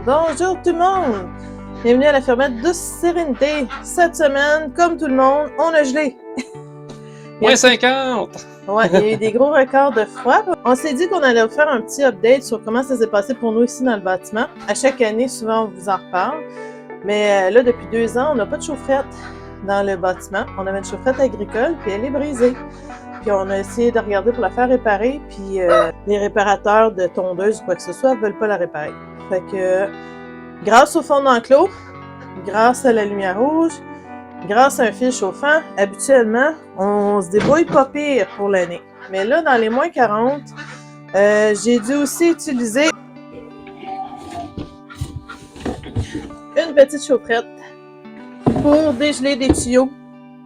Bonjour tout le monde! Bienvenue à la fermette Douce Sérénité. Cette semaine, comme tout le monde, on a gelé. Moins 50! Ouais, il y a eu des gros records de froid. On s'est dit qu'on allait vous faire un petit update sur comment ça s'est passé pour nous ici dans le bâtiment. À chaque année, souvent, on vous en reparle. Mais là, depuis 2 ans, on n'a pas de chaufferette dans le bâtiment. On avait une chaufferette agricole, puis elle est brisée. Puis on a essayé de regarder pour la faire réparer, puis les réparateurs de tondeuses ou quoi que ce soit ne veulent pas la réparer. Fait que grâce au fond d'enclos, grâce à la lumière rouge, grâce à un fil chauffant, habituellement, on se débrouille pas pire pour l'année. Mais là, dans les moins 40, j'ai dû aussi utiliser une petite chaufferette pour dégeler des tuyaux.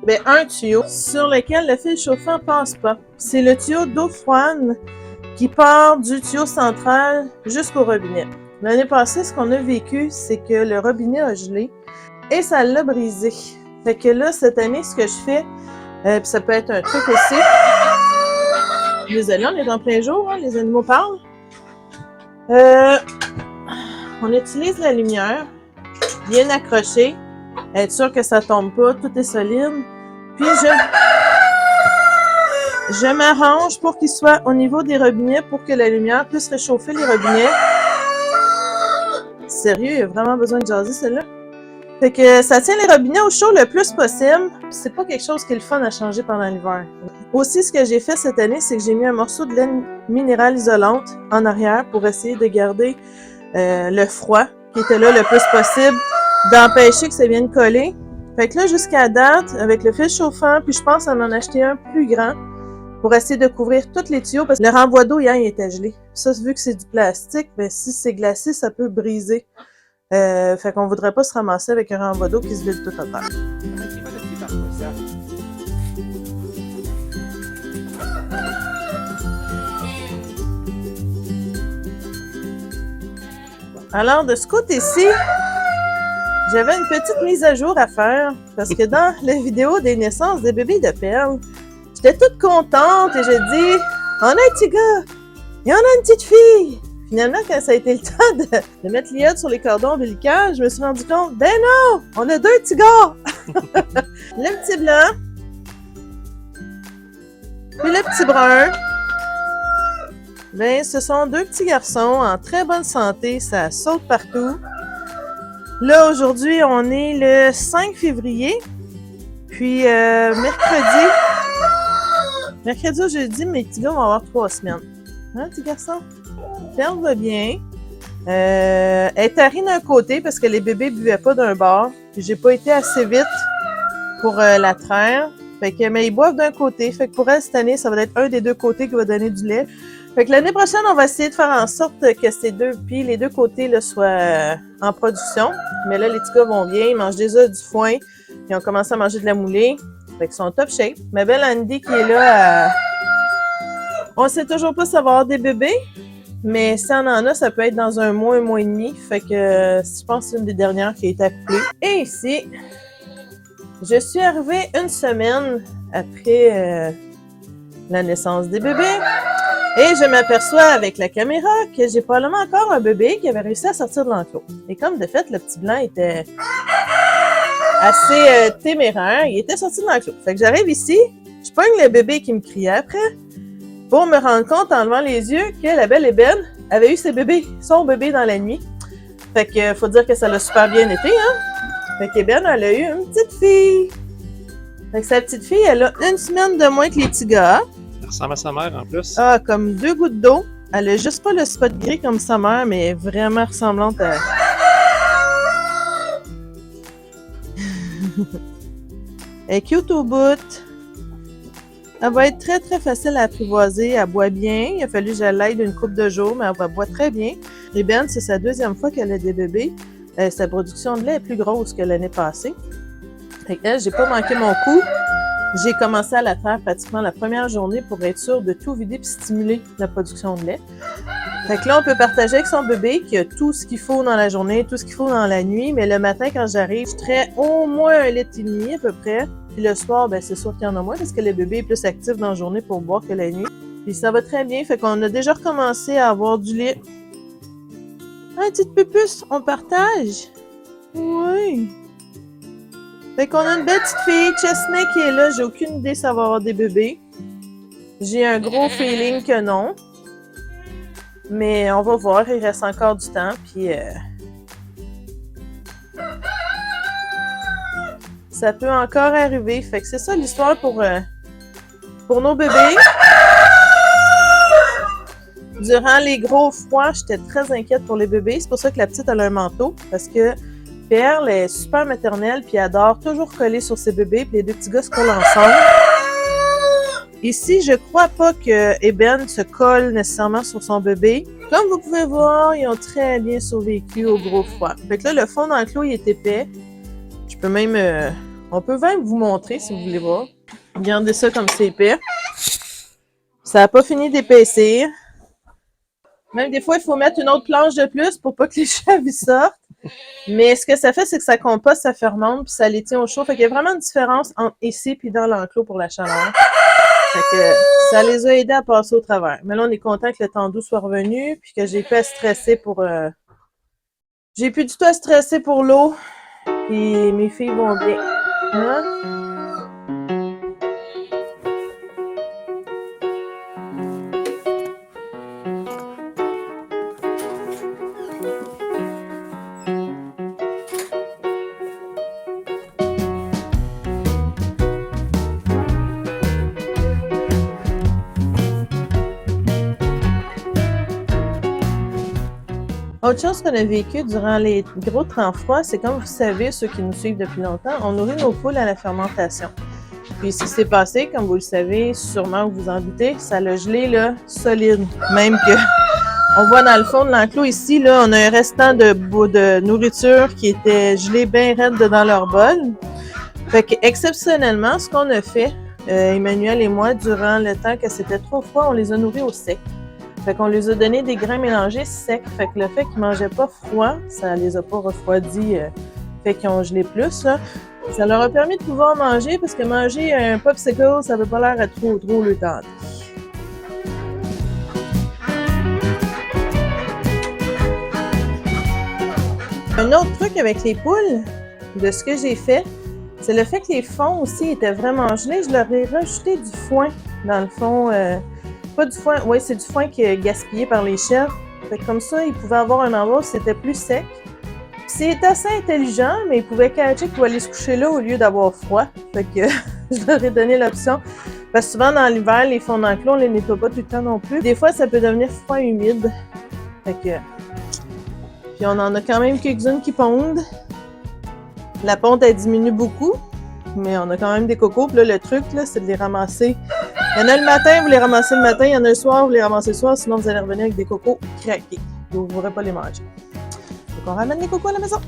Ben, un tuyau sur lequel le fil chauffant passe pas. C'est le tuyau d'eau froide qui part du tuyau central jusqu'au robinet. L'année passée, ce qu'on a vécu, c'est que le robinet a gelé et ça l'a brisé. Fait que là, cette année, ce que je fais, puis ça peut être un truc aussi. Désolé, on est en plein jour, hein, les animaux parlent. On utilise la lumière, bien accrochée, être sûr que ça tombe pas, tout est solide. Puis je m'arrange pour qu'il soit au niveau des robinets pour que la lumière puisse réchauffer les robinets. Sérieux, il y a vraiment besoin de jaser celle-là. Fait que ça tient les robinets au chaud le plus possible. C'est pas quelque chose qui est le fun à changer pendant l'hiver. Aussi, ce que j'ai fait cette année, c'est que j'ai mis un morceau de laine minérale isolante en arrière pour essayer de garder le froid qui était là le plus possible, d'empêcher que ça vienne coller. Fait que là, jusqu'à date, avec le fil chauffant, puis je pense en acheter un plus grand pour essayer de couvrir tous les tuyaux, parce que le renvoi d'eau, hier, il était gelé. Ça, vu que c'est du plastique, ben, si c'est glacé, ça peut briser. Fait qu'on voudrait pas se ramasser avec un renvoi d'eau qui se vide tout à terre. Alors, de ce côté-ci, j'avais une petite mise à jour à faire, parce que dans la vidéo des naissances des bébés de perles, j'étais toute contente et j'ai dit « On a un petit gars, et on a une petite fille! » Finalement, quand ça a été le temps de mettre l'iode sur les cordons ombilicaux, je me suis rendu compte « Ben non! On a 2 petits gars! » Le petit blanc, puis le petit brun. Ben, ce sont 2 petits garçons en très bonne santé, ça saute partout. Là, aujourd'hui, on est le 5 février, puis mercredi au jeudi, mes petits gars vont avoir 3 semaines. Hein, petit garçon? Ferme va bien. Elle est tarie d'un côté parce que les bébés buvaient pas d'un bord, puis j'ai pas été assez vite pour la traire. Fait que, mais ils boivent d'un côté, fait que pour elle, cette année, ça va être un des 2 côtés qui va donner du lait. Fait que l'année prochaine, on va essayer de faire en sorte que les 2 côtés là, soient en production. Mais là, les petits gars vont bien, ils mangent déjà du foin. Ils ont commencé à manger de la moulée. Fait qu'ils sont top shape. Ma belle Andy qui est là, on sait toujours pas si ça va avoir des bébés. Mais si on en a, ça peut être dans un mois et demi. Fait que je pense que c'est une des dernières qui a été accouplée. Et ici, je suis arrivée 1 semaine après la naissance des bébés. Et je m'aperçois avec la caméra que j'ai probablement encore un bébé qui avait réussi à sortir de l'enclos. Et comme de fait, le petit blanc était assez téméraire, il était sorti de l'enclos. Fait que j'arrive ici, je pogne le bébé qui me criait après, pour me rendre compte en levant les yeux que la belle Ébène avait eu son bébé dans la nuit. Fait que faut dire que ça l'a super bien été, hein? Fait qu'Ébène, elle a eu une petite fille. Fait que sa petite fille, elle a 1 semaine de moins que les petits gars. Elle ressemble à sa mère en plus. Ah, comme 2 gouttes d'eau. Elle a juste pas le spot gris comme sa mère, mais elle est vraiment ressemblante à... Elle est cute au bout. Elle va être très, très facile à apprivoiser. Elle boit bien. Il a fallu que je l'aide une couple de jours, mais elle va boire très bien. Ébène, c'est sa 2e fois qu'elle a des bébés. Sa production de lait est plus grosse que l'année passée. Fait que j'ai pas manqué mon coup. J'ai commencé à la faire pratiquement la première journée pour être sûre de tout vider et stimuler la production de lait. Fait que là, on peut partager avec son bébé qui a tout ce qu'il faut dans la journée, tout ce qu'il faut dans la nuit, mais le matin, quand j'arrive, je traite au moins 1,5 litre à peu près. Puis le soir, ben c'est sûr qu'il y en a moins parce que le bébé est plus actif dans la journée pour boire que la nuit. Puis ça va très bien, fait qu'on a déjà recommencé à avoir du lait Ah, petite pupusse, on partage. Oui. Fait qu'on a une belle petite fille, Chesney, qui est là. J'ai aucune idée si ça va avoir des bébés. J'ai un gros feeling que non. Mais on va voir, il reste encore du temps. Puis ça peut encore arriver. Fait que c'est ça l'histoire pour nos bébés. Durant les gros froids, j'étais très inquiète pour les bébés. C'est pour ça que la petite elle a un manteau. Parce que Perle est super maternelle puis elle adore toujours coller sur ses bébés. Puis les deux petits gars se collent ensemble. Ici, je crois pas que Eben se colle nécessairement sur son bébé. Comme vous pouvez voir, ils ont très bien survécu au gros froid. Fait que là, le fond d'enclos, il est épais. Je peux même... on peut même vous montrer si vous voulez voir. Regardez ça comme c'est épais. Ça n'a pas fini d'épaissir. Même des fois, il faut mettre une autre planche de plus pour pas que les chaves sortent. Mais ce que ça fait, c'est que ça composte, ça fermente, puis ça les tient au chaud. Fait qu'il y a vraiment une différence entre ici et dans l'enclos pour la chaleur. Fait que ça les a aidés à passer au travers. Mais là, on est content que le temps doux soit revenu, puis que j'ai plus à stresser pour... J'ai plus du tout à stresser pour l'eau, puis mes filles vont bien. Hein? Autre chose qu'on a vécu durant les gros temps froids, c'est comme vous savez, ceux qui nous suivent depuis longtemps, on nourrit nos poules à la fermentation. Puis ce qui s'est passé, comme vous le savez, sûrement vous vous en doutez, ça l'a gelé là, solide. Même que on voit dans le fond de l'enclos ici, là, on a un restant de nourriture qui était gelé bien raide dans leur bol. Fait que exceptionnellement, ce qu'on a fait, Emmanuel et moi, durant le temps que c'était trop froid, on les a nourris au sec. Fait qu'on les a donné des grains mélangés secs. Fait que le fait qu'ils mangeaient pas froid, ça les a pas refroidis, fait qu'ils ont gelé plus, là. Ça leur a permis de pouvoir manger, parce que manger un popsicle, ça avait pas l'air à trop le tenter. Un autre truc avec les poules, de ce que j'ai fait, c'est le fait que les fonds aussi étaient vraiment gelés. Je leur ai rajouté du foin, dans le fond. Pas du foin, oui, c'est du foin qui est gaspillé par les chèvres. Fait que comme ça, ils pouvaient avoir un endroit où c'était plus sec. C'est assez intelligent, mais ils pouvaient catcher pour aller se coucher là au lieu d'avoir froid. Fait que je leur ai donné l'option. Parce que souvent, dans l'hiver, les fonds d'enclos, on les nettoie pas tout le temps non plus. Des fois, ça peut devenir froid et humide. Fait que... Puis on en a quand même quelques-unes qui pondent. La ponte, elle diminue beaucoup. Mais on a quand même des cocos. Puis là, le truc, là, c'est de les ramasser. Il y en a le matin, vous les ramassez le matin. Il y en a le soir, vous les ramassez le soir. Sinon, vous allez revenir avec des cocos craqués. Vous ne pourrez pas les manger. Donc, on ramène les cocos à la maison.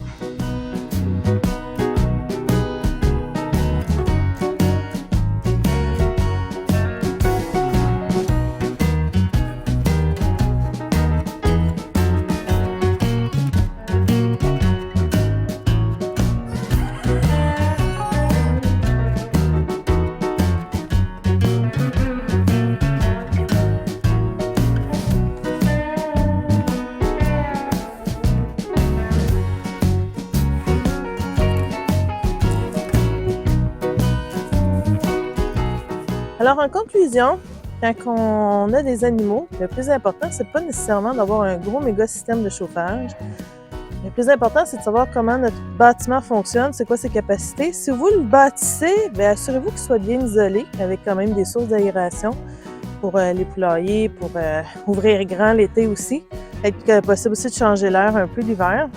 Alors, en conclusion, quand on a des animaux, le plus important, c'est pas nécessairement d'avoir un gros méga système de chauffage. Le plus important, c'est de savoir comment notre bâtiment fonctionne, c'est quoi ses capacités. Si vous le bâtissez, bien, assurez-vous qu'il soit bien isolé, avec quand même des sources d'aération pour les poulaillers, pour ouvrir grand l'été aussi. Être possible aussi de changer l'air un peu l'hiver.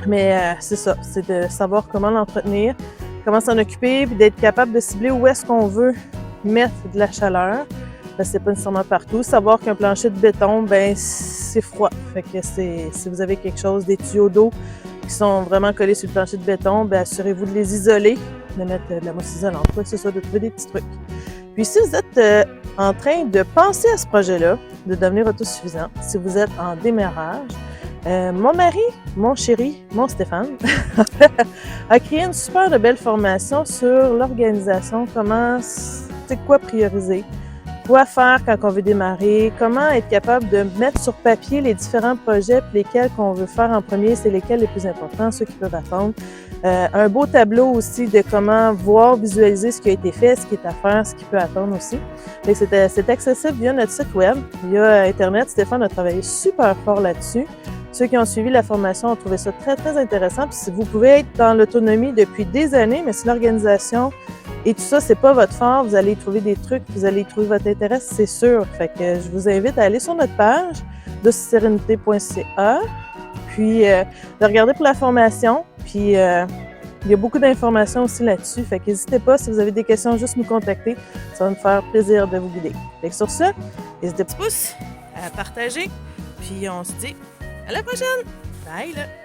Mais c'est ça, c'est de savoir comment l'entretenir, comment s'en occuper, puis d'être capable de cibler où est-ce qu'on veut mettre de la chaleur, parce que c'est pas nécessairement partout. Savoir qu'un plancher de béton, ben c'est froid. Fait que si vous avez quelque chose, des tuyaux d'eau qui sont vraiment collés sur le plancher de béton, ben assurez-vous de les isoler, de mettre de la mousse isolante, quoi que ce soit, de trouver des petits trucs. Puis si vous êtes en train de penser à ce projet-là, de devenir autosuffisant, si vous êtes en démarrage, mon mari, mon chéri, mon Stéphane, a créé une super belle formation sur l'organisation, comment, c'est quoi prioriser, quoi faire quand on veut démarrer, comment être capable de mettre sur papier les différents projets, puis lesquels qu'on veut faire en premier, c'est lesquels les plus importants, ceux qui peuvent attendre. Un beau tableau aussi de comment voir, visualiser ce qui a été fait, ce qui est à faire, ce qui peut attendre aussi. C'est accessible via notre site web, via Internet. Stéphane a travaillé super fort là-dessus. Ceux qui ont suivi la formation ont trouvé ça très, très intéressant. Puis si vous pouvez être dans l'autonomie depuis des années, mais si l'organisation et tout ça, c'est pas votre fort, vous allez trouver des trucs, vous allez trouver votre intérêt, c'est sûr. Fait que je vous invite à aller sur notre page docserenité.ca, puis de regarder pour la formation. Puis il y a beaucoup d'informations aussi là-dessus. Fait que n'hésitez pas, si vous avez des questions, juste nous contacter. Ça va nous faire plaisir de vous guider. Fait que sur ce, n'hésitez pas à partager. Puis on se dit à la prochaine! Bye là!